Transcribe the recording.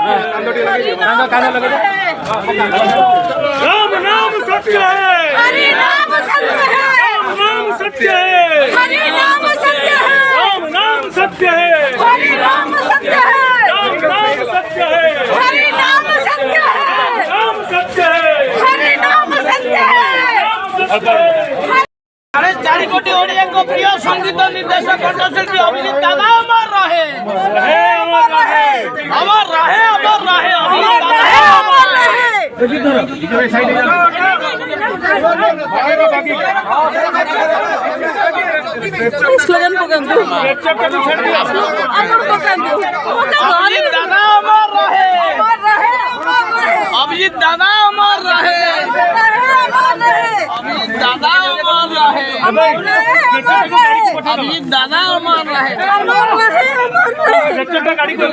राम नाम सत्य है, हरि नाम सत्य है, राम नाम सत्य है, हरि नाम सत्य है, राम नाम सत्य है, हरि नाम सत्य है, राम नाम सत्य है, हरि नाम सत्य है, राम सत्य है, हरि नाम सत्य है। साढ़े 4 कोटी ओडिया को प्रिय संगीत निर्देशक कंठशिल्पी अभिजीत दादा अमर रहे, अमर रहे, अमर रहे, अमर रहे, अभिजीत दादा अमर रहे। स्लोगन पकड़ो, अभिजीत दादा अमर रहे, अभिजीत दादा अमर रहे, अभिजीत दादा अमर रहे, अभिजीत दादा अमर रहे। गाड़ी को